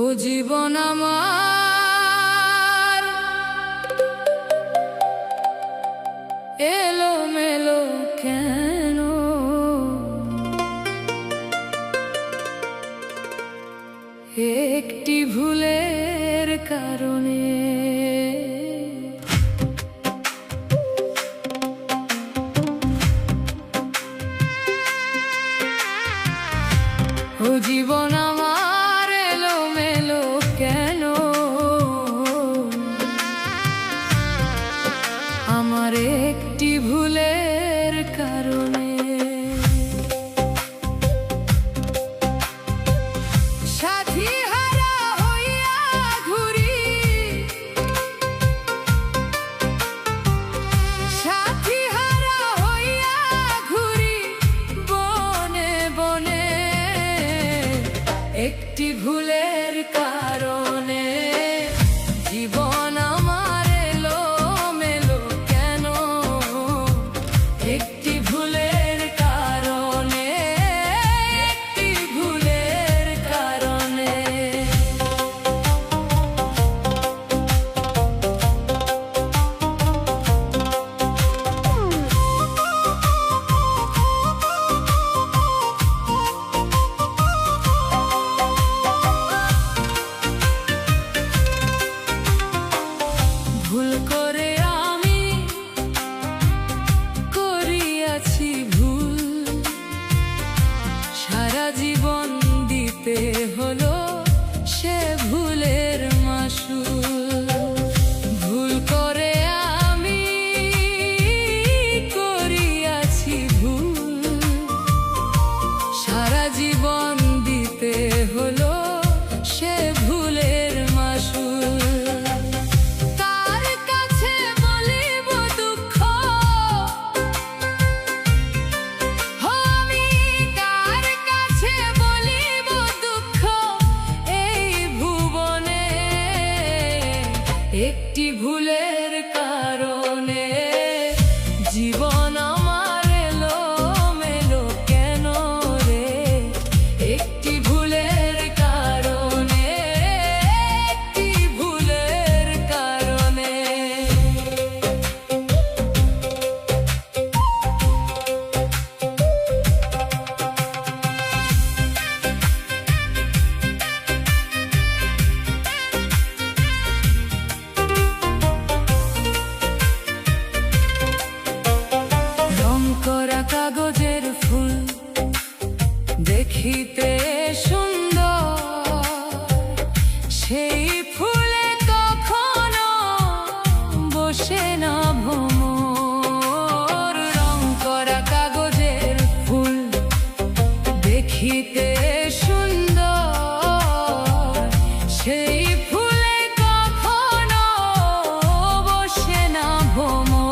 ও জীবন আমার এলোমেলো কেন? একটি ভুলের কারণে। ও জীবন আমার এলোমেলো কেন? আমার একটি ভুলের কারণে। সাথী হারা হইয়া ঘুরি, সাথী হারা হইয়া ঘুরি বনে বনে, একটি ভুলের কারণে। জীবন আমার এলোমেলো কেন? একটি ভুলের কারণে, একটি ভুলের কারণে। ভুল করে আমি করিয়াছি ভুল, সারা জীবন দিতে হলো সে ভুলের মাসুল। ভুল করে আমি করিয়াছি ভুল, সারা জীবন দিতে হলো সে ভুলের মাসুল। একটি ভুলের কারণে জীবন আমার এলোমেলো কেন রে? একটি ভুলের কারণে, একটি ভুলের কারণে। করা কাগজের ফুল দেখিতে সুন্দর, সেই ফুলে কখনো বসে না ভ্রমর। রং করা কাগজের ফুল দেখিতে সুন্দর, সেই ফুলে কখনো বসে না ভ্রমর।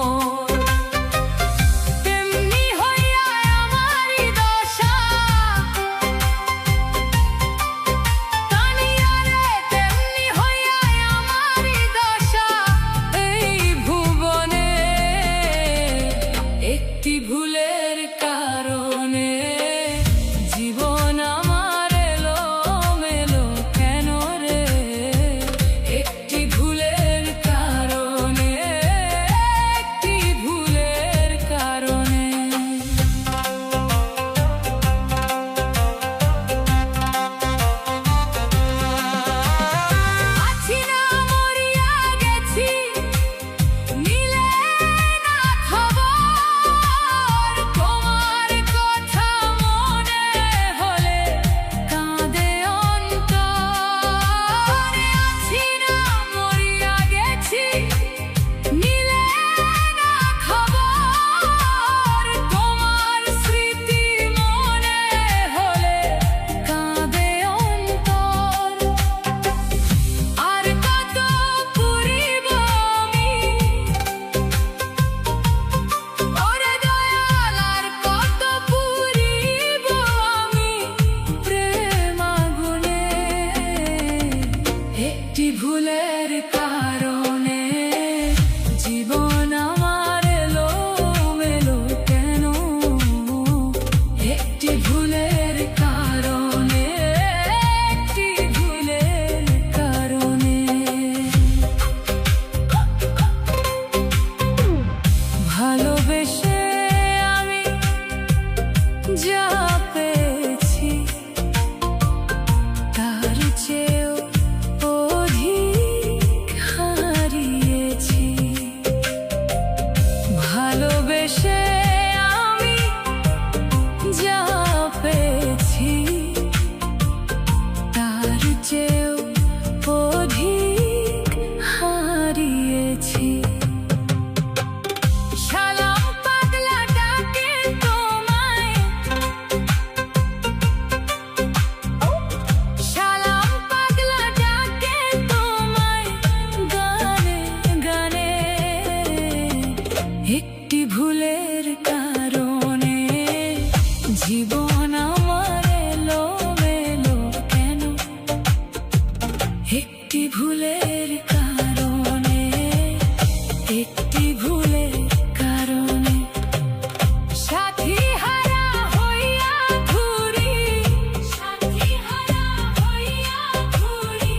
একটি ভুলের কারণে জীবন আমার এলোমেলো কেন রে? একটি ভুলের কারণে, একটি ভুলের কারণে। আছি না মরিয়া গেছি, নিলে না খবর, তোমার কথা মনে হলে কাঁদে অন্তর। আছি না মরিয়া গেছি, নিলে না খবর, তোমার স্মৃতি মনে হলে কাঁদে অন্তর। আর কত পুরিব আমি, ওরে দয়াল, আর কত পুরিব আমি প্রেম আগুনে। একটি ভুলের কারণে জীবন আমার এলোমেলো কেন? একটি ভুলের কারণে, একটি ভুলের একটি ভুলের কারণে, একটি ভুলের কারণে সাথী হারা হইয়া ঘুরি, সাথী হারা হইয়া ঘুরি।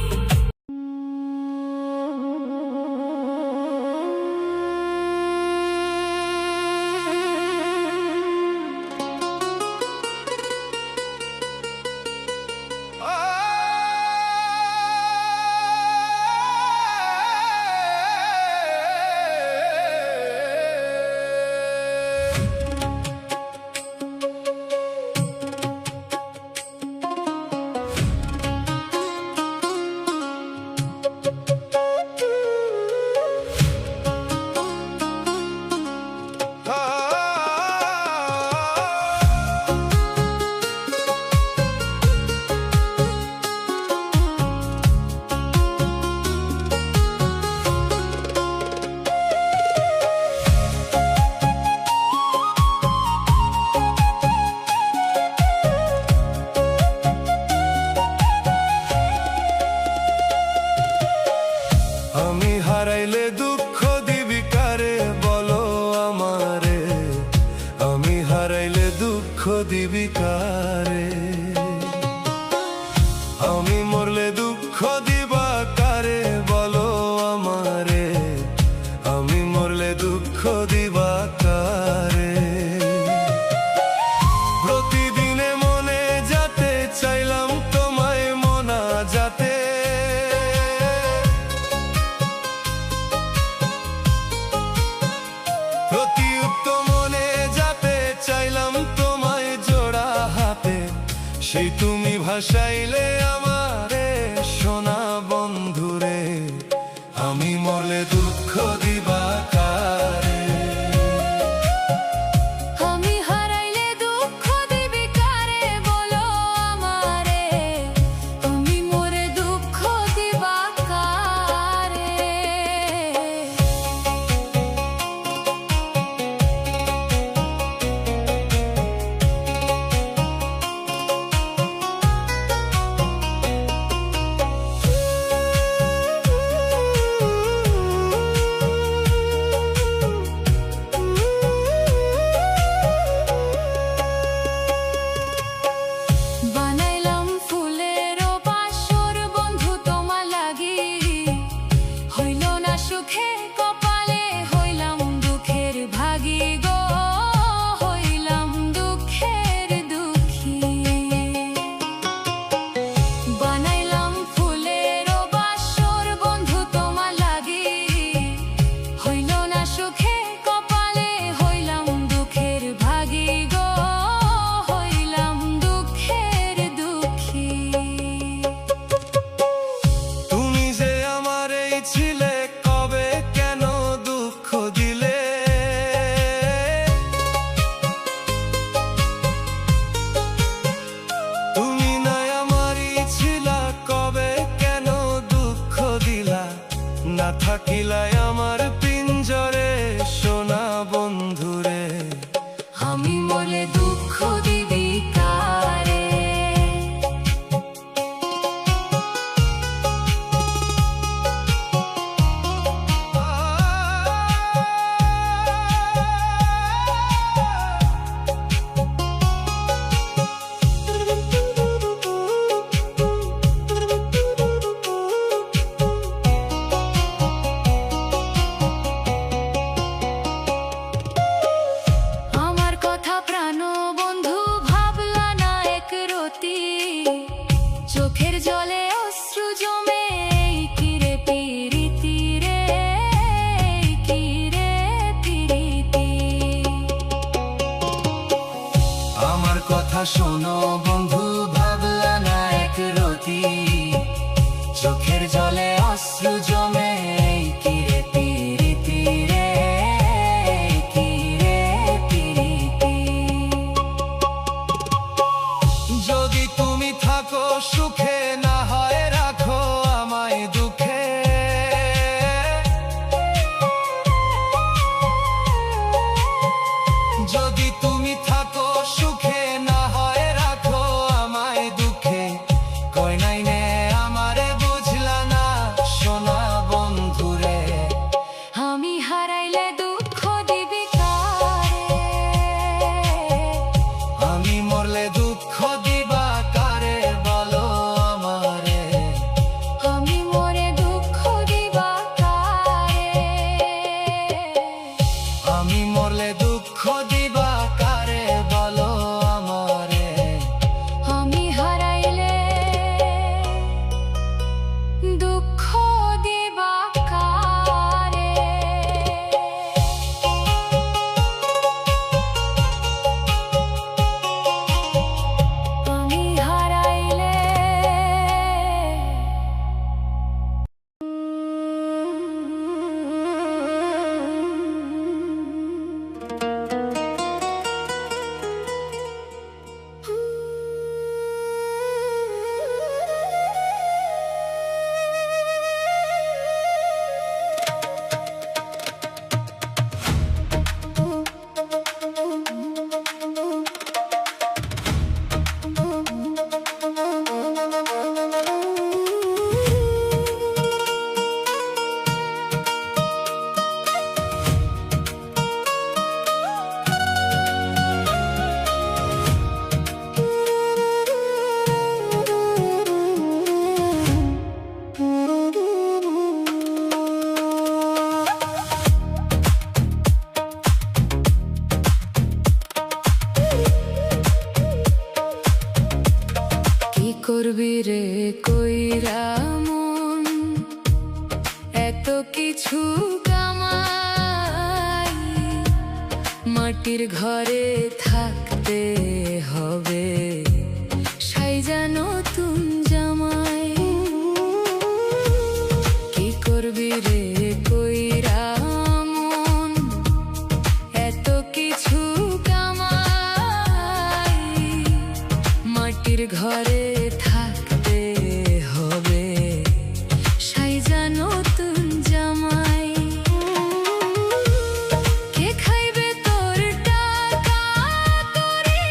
আমি হারাইলে দুঃখ দিবি কারে বলো আমারে, আমি হারাইলে দুঃখ দিবি কারে, আমি মরলে দুঃখ দিবা কারে বলো আমারে, আমি মরলে দুঃখ দিবা কারে। প্রতিদিনে মনে যাতে চাইলাম তোমায় মনা যাতে, প্রতিউক্ত মনে যাতে চাইলাম তোমায় জোড়া হাতে, সেই তুমি ভাসাইলে আমারে সোনা বন্ধুরে, আমি মরলে দুঃখ দিবা কারে। আমি হারাইলে দুঃখ দিবি কারে বলো আমারে, তুমি মোরে দুঃখ দিবা কারে। বানাইলাম ফুলেরও বাসর বন্ধু তোমার লাগি, হইল না সুখে কপালে হইলাম দুঃখের ভাগী গো, হইলাম দুঃখের দুঃখী। বানাইলাম ফুলেরও বাসর বন্ধু তোমার লাগি, হইল না সুখে কপালে হইলাম দুঃখের ভাগী গো, হইলাম দুঃখের দুঃখী। তুমি যে আমার এই ছিলে কবে কেন দুঃখ দিলে, তুমি নাই আমারই ছিলা কবে কেন দুঃখ দিলা, না থাকিলাই আমার পিঞ্জরে সোনা বন্ধুরে, আমি মরলে দুঃখ দিবি কারে। আমার কথা প্রাণ বন্ধু ভাবলা না এক রতি, চোখের জলে অশ্রু জমে এই কিরে পিরিতি রে, এই কিরে পিরিতি। আমার কথা শোনো বন্ধু ভাবলা না এক রতি, চোখের জলে অশ্রু জমে এই কিরে পিরিতি রে, এই কিরে পিরিতি। যদি তুমি থাকো সুখে না হয় রাখো আমায় দুঃখে, যদি তুমি থাকো সুখে না হয় রাখো আমায় দুঃখে, কই নাই নে আমারে বুঝলা না। কিছু কামাই, মাটির ঘরে থাকতে হবে সাইজা নতুন জামাই। কি করবি রে কইরা মন, এত কিছু কামাই, মাটির ঘরে থাকতে হবে সাইজা নতুন জামাই। কে খাইবে তোর টাকা করি,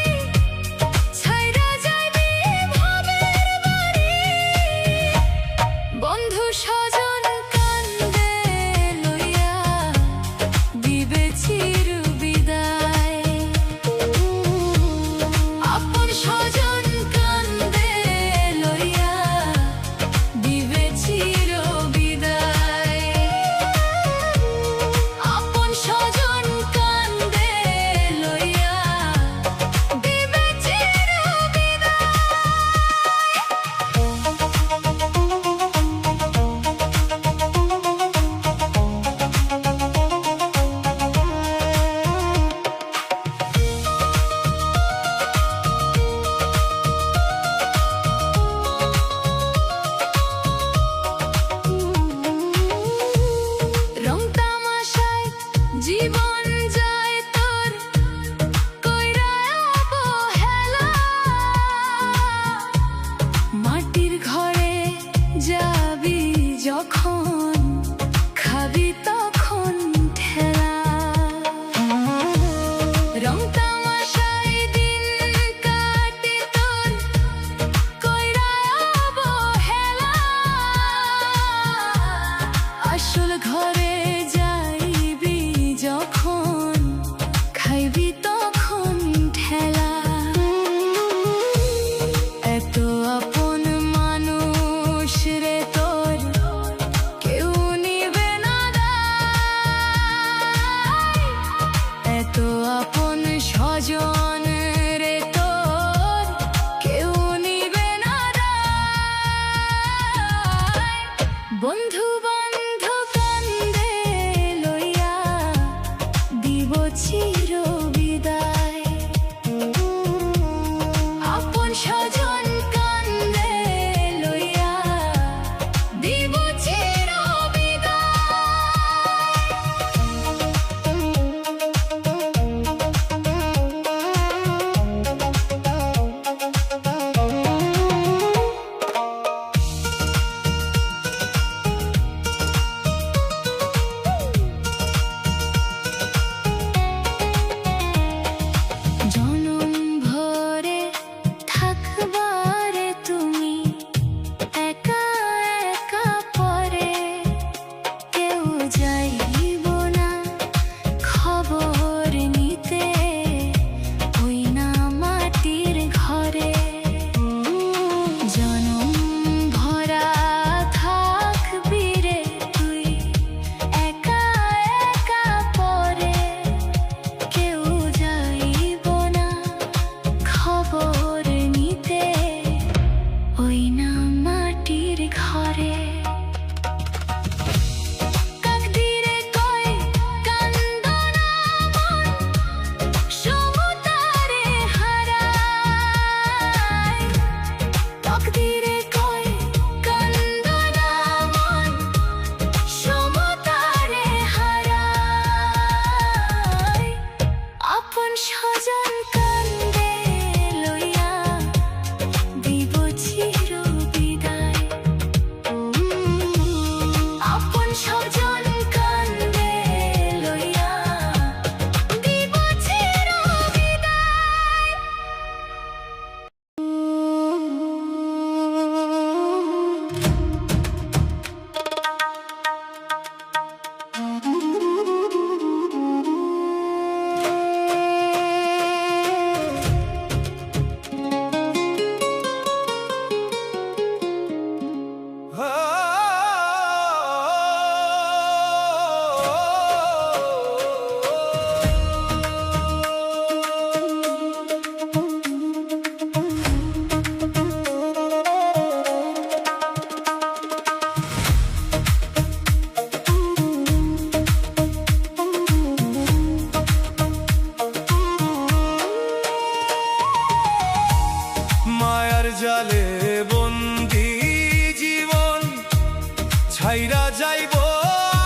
ছাইরা যাইব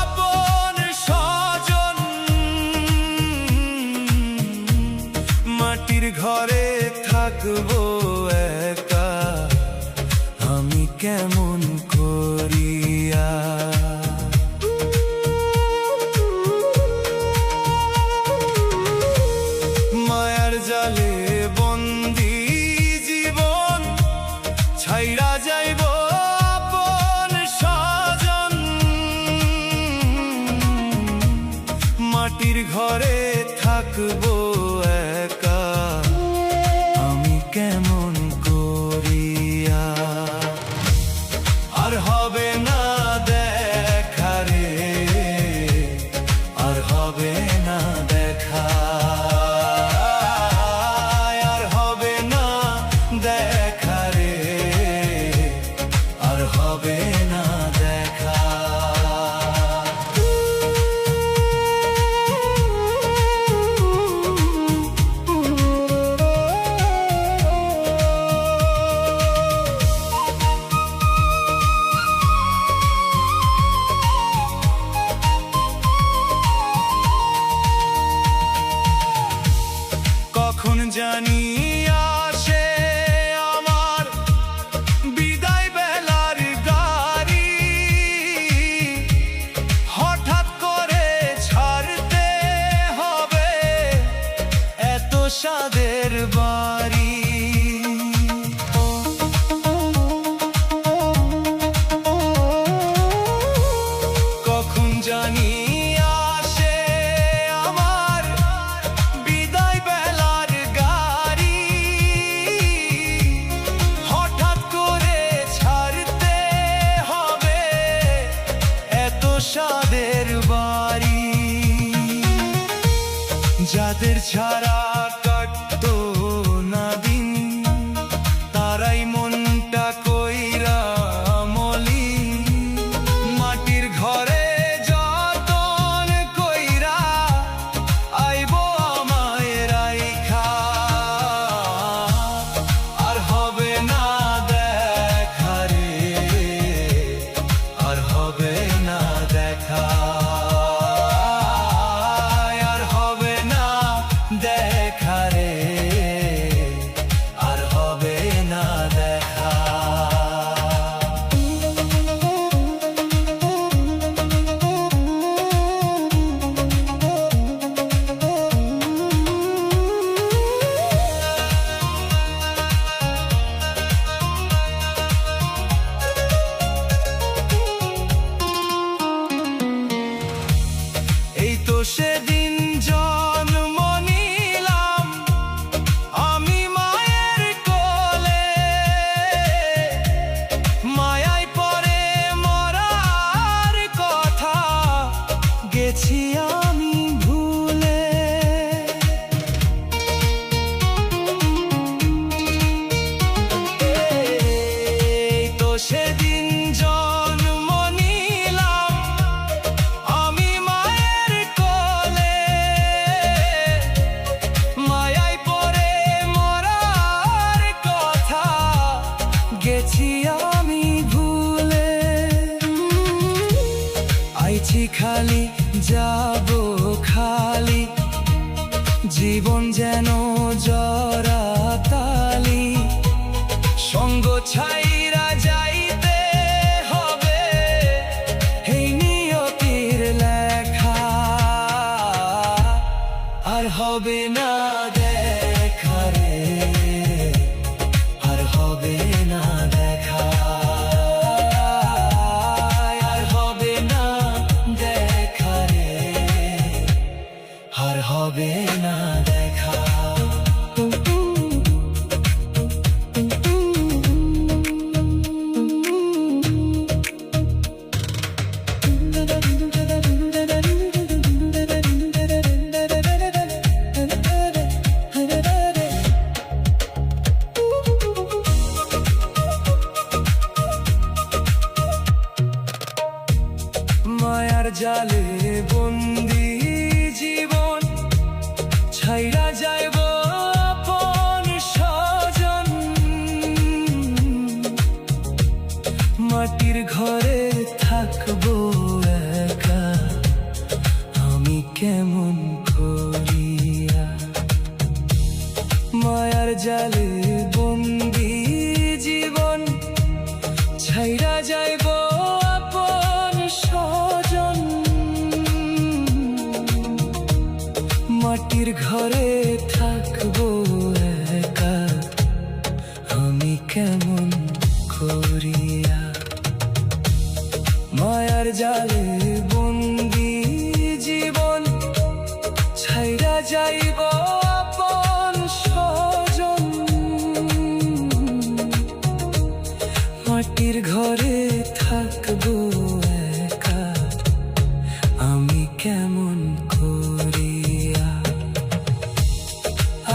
আপন স্বজন, মাটির ঘরে থাকবো একা, আমি কেমন করিয়া। মায়ার জালে বন্দি জীবন, ছাইরা যাইব আপন স্বজন, মাটির ঘরে থাকবো একা, আমি কেমন করিয়া। আর হবে না দেখা রে, আর হবে না দেখা, আর হবে না দেখা রে, আর হবে না দেখা। কখন জানি আসে আমার বিদায় বেলার গাড়ি, হঠাৎ করে ছাড়তে হবে এত স্বাদের বাড়ি। কখন জানি আসে আমার বিদায় বেলার গাড়ি, হঠাৎ করে ছাড়তে হবে এত স্বাদের বাড়ি। যাদের ছাড়া কাটতো না দিন, তারাই মনটা কইরা মলি, মাটির ঘরে যতন কইরা আইব আমায় রাইখা। আর হবে না দেখা রে, আর হবে না দেখা, আর হবে না দেখা রে, আর হবে না দেখা। এই তো সেদিন জন্ম নিলাম আমি মায়ের কোলে, মায়ায় পড়ে মরার কথা গেছি আমি ভুলে। এই তো সেদিন জন্ম নিলাম আমি মায়ের কোলে, মায়ায় পড়ে মরার কথা গেছি আমি ভুলে। আইছি খালি যাব খালি, জীবন যেন জরা তালি, সঙ্গ ছাইরা যাইতে হবে এই নিয়তির লেখা। আর হবে না দেখা রে, আর হবে না দেখা, আর হবে না দেখা রে, আর হবে না দেখা। মায়ার জালে বন্দি জীবন, ছাইরা যাইব আপন স্বজন, মাটির ঘরে থাকব ঘরে থাকবো একা, আমি কেমন করিয়া মায়ার জালে বন্দি জীবন ছাইরা যাইব আপন স্বজন। মাটির ঘরে থাকবো একা, আমি কেমন করিয়া।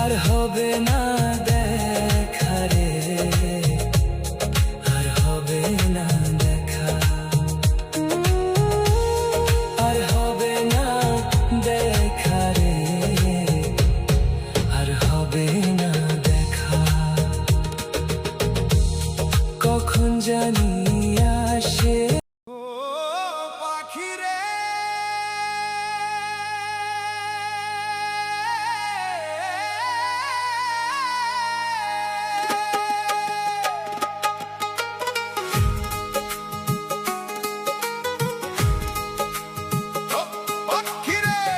আর হবে না দেখা রে, আর হবে না দেখা, আর হবে না দেখা রে, আর হবে না দেখা। কখন জানি আসে ও পাখি রে, পাখি রে।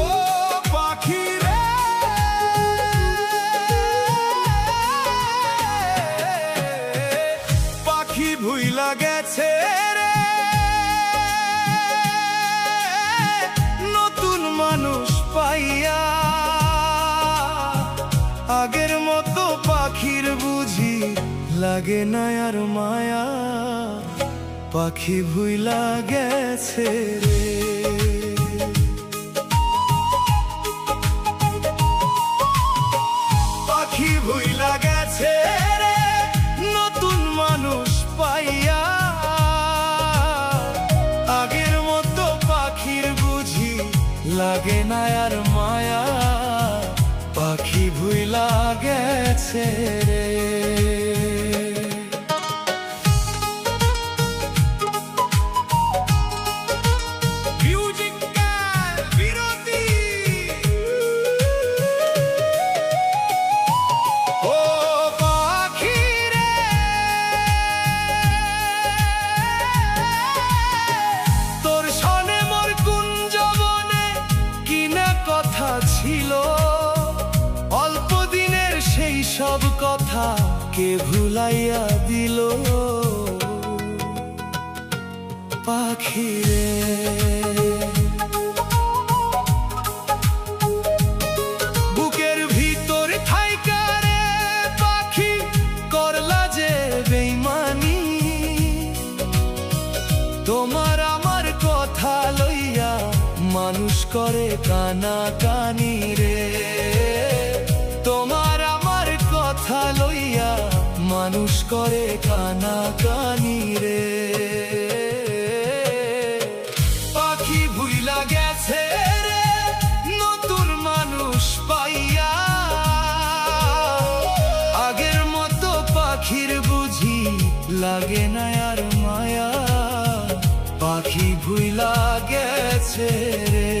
ও পাখি রে, পাখি ভুইলা গেছে রে, নতুন মানুষ পাইয়া। আগের মতো পাখির বুঝি লাগে না আর মায়া, পাখি ভুইলা গেছে রে। পাখি ভুইলা গেছে রে, নতুন মানুষ পাইয়া। আগের মতো পাখির বুঝি লাগে না আর মায়া, পাখি ভুইলা গেছে রে। ও পাখি রে, তোর সনে মোর কুঞ্জ বনে কি না কথা ছিল, অল্প দিনের সেই সব কথা কে ভুলাইয়া দিল। পাখি রে, বুকের ভিতর থাইকা রে পাখি করলা যে বেইমানি। তোমার আমার কথা লইয়া মানুষ করে কানা কানি রে। তোমার আমার কথা লইয়া মানুষ করে কানা কানি রে। পাখি ভুইলা গেছে রে, নতুন মানুষ পাইয়া। আগের মতো পাখির বুঝি লাগে না আর মায়া, পাখি ভুইলা গেছে রে।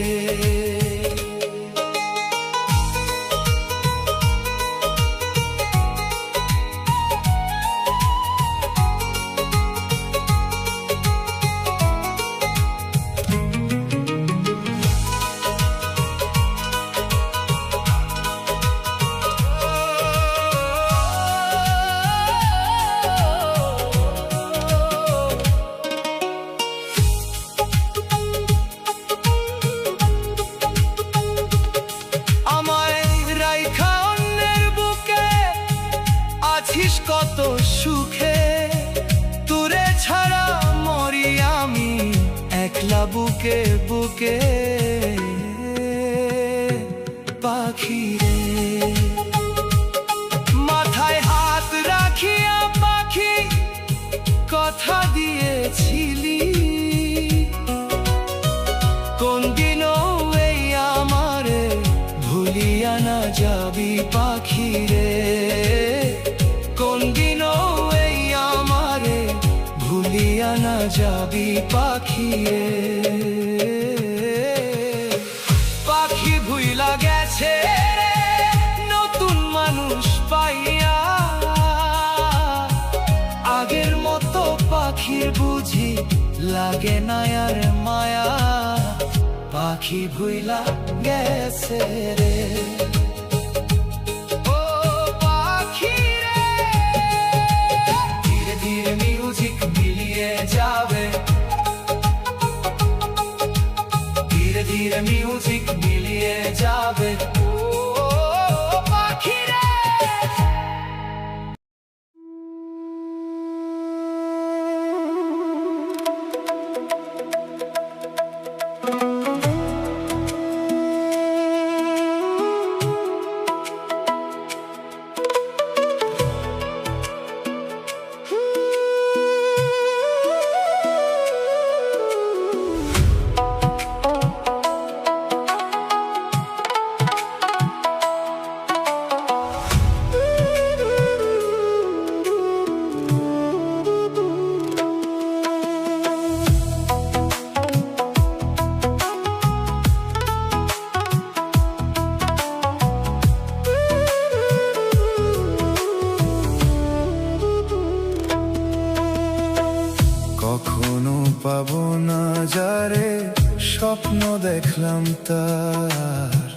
আছিস কত সুখে, তোরে ছাড়া মরি আমি একলা বুকে বুকে। পাখি রে, মাথায় হাত রাখিয়া পাখি কথা দিয়েছিলি, কোন দিনও এই আমারে ভুলি যাবি পাখিয়ে। পাখি ভুইলা গেছে রে নতুন মানুষ পাইয়া, আগের মতো পাখির বুঝি লাগে না আর মায়া। পাখি ভুইলা গেছে রে। ও পাখি রে, ধীরে ধীরে মিউজিক মিলিয়ে যাবে, ধীরে ধীরে মিউজিক মিলিয়ে যাবে। ও পাখি রে। কখনো পাবো না যারে স্বপ্ন দেখলাম তার,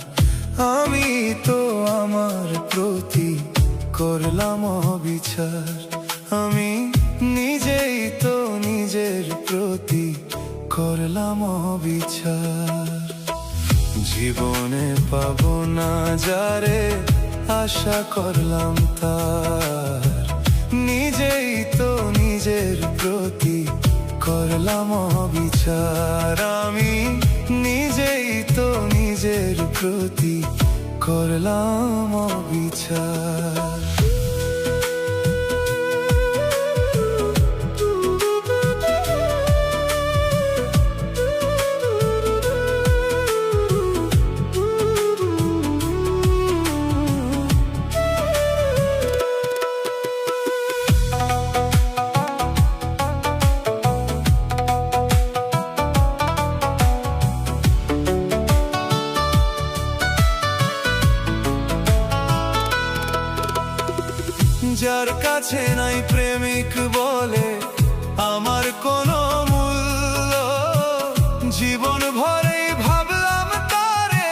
আমি তো আমার প্রতি করলাম অবিচার। আমি নিজেই তো নিজের প্রতি করলাম অবিচার। জীবনে পাবো না যারে আশা করলাম তার, নিজেই তো নিজের প্রতি করলাম অবিচার। আমি নিজেই তো নিজের প্রতি করলাম অবিচার। যার কাছে নাই প্রেমিক বলে আমার কোনো মূল্য, জীবন ভরেই ভাবলাম তারে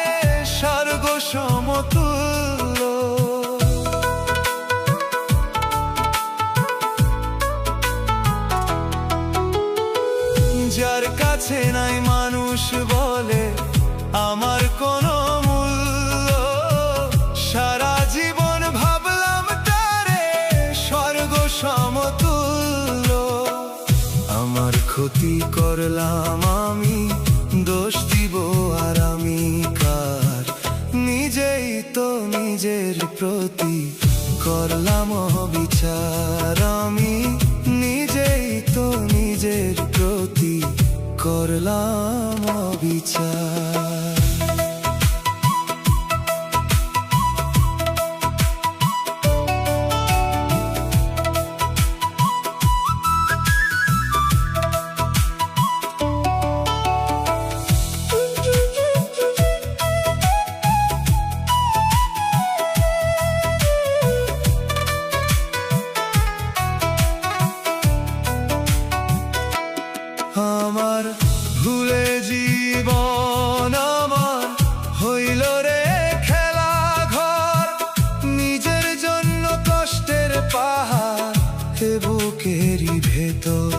স্বর্গ সমতুল্য। যার কাছে নাই মানুষ বলে আমার কোনো মূল্য, সারা জীবন ভাবলাম তারে স্বর্গ সমতুল্য। আমার ক্ষতি করলাম আমি, দোষ দিব আর আমি কার? নিজেই তো নিজের প্রতি করলাম অবিচার। আমি নিজেই তো নিজের প্রতি করলাম অবিচার। আমার ভুলে জীবন আমার হইল রে খেলা ঘর, নিজের জন্য কষ্টের পাহাড় এ বুকেরই ভেতর।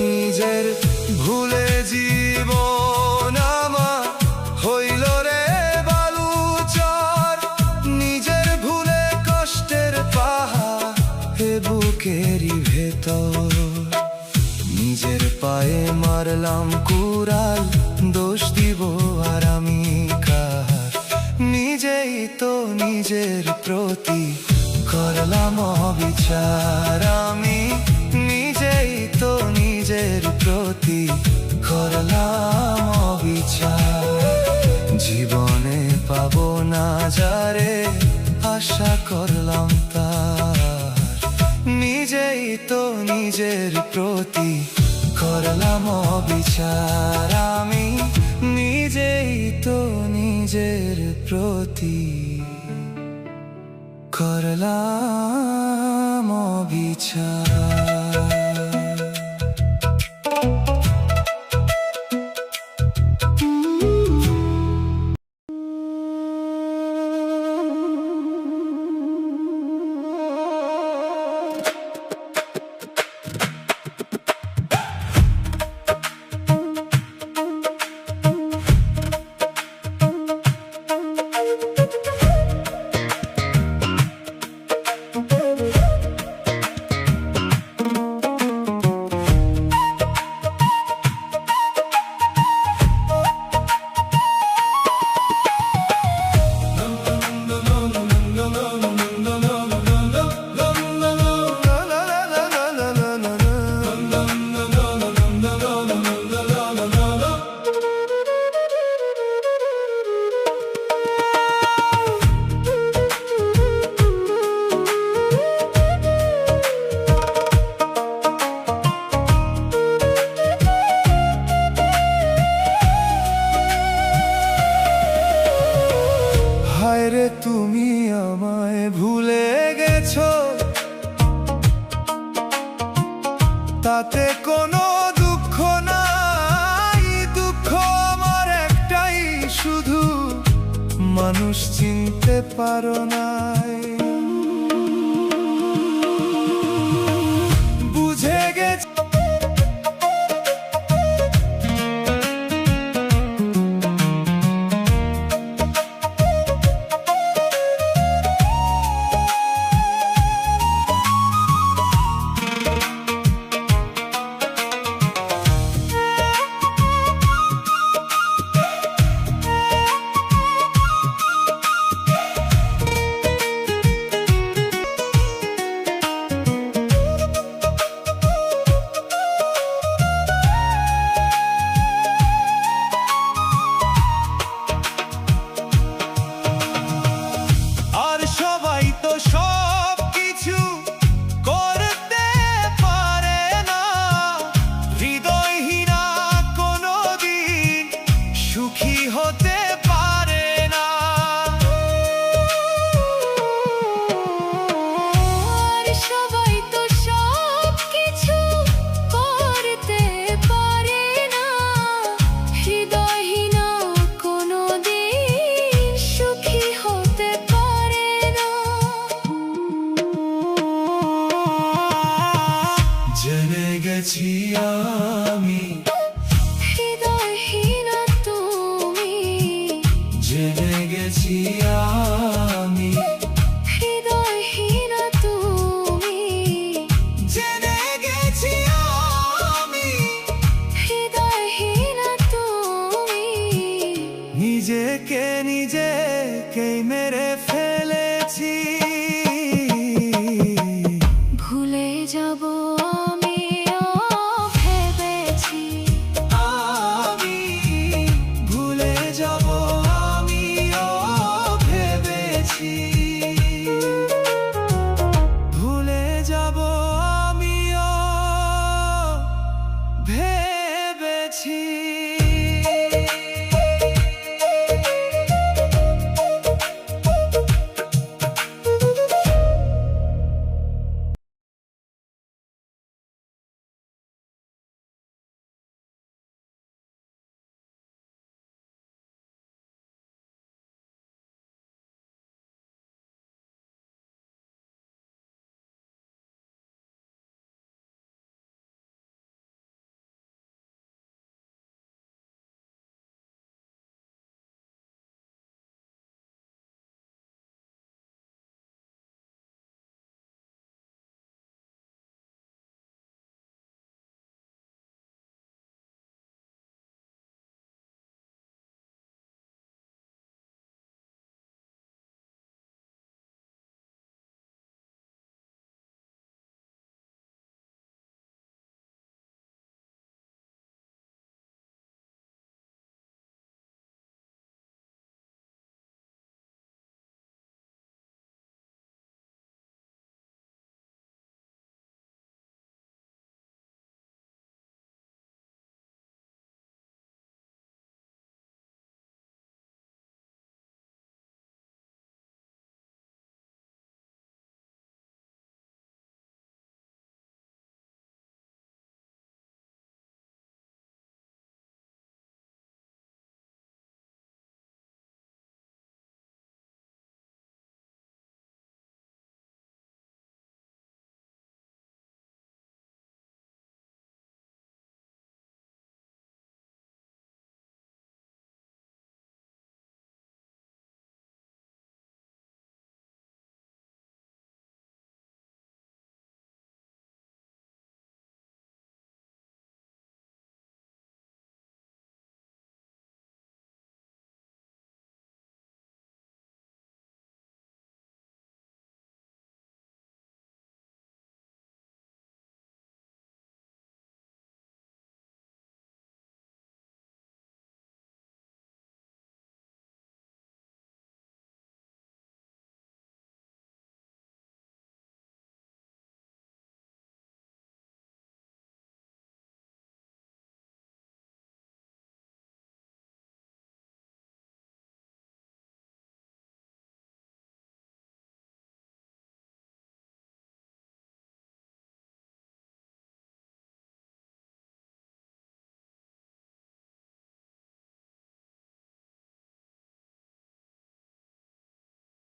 নিজের ভুলে জীবন আমার হইল রে বালুচর, নিজের ভুলে কষ্টের পাহাড় এ বুকেরই ভেতর। নিজের পায়ে মারলাম কুড়াল, দোষ দিব আর আমি কার? নিজেই তো নিজের প্রতি করলাম অবিচার। আমি নিজেই তো নিজের প্রতি করলাম অবিচার। জীবনে পাবো না যারে আশা করলাম তার, নিজেই তো নিজের প্রতি করলাম অবিচার, আমি নিজেই তো নিজের প্রতি করলাম অবিচার। হায়রে তুমি আমায় ভুলে গেছো, তাতে কোনো দুঃখ নাই, দুঃখ আমার একটাই শুধু, মানুষ চিনতে পারো নাই। বুঝে গেছি হতে পারে না। আর সবাই তো সব কিছু করতে পারে না, হৃদয়হীন কোনোদিন সুখী হতে পারে না। জেনে গেছি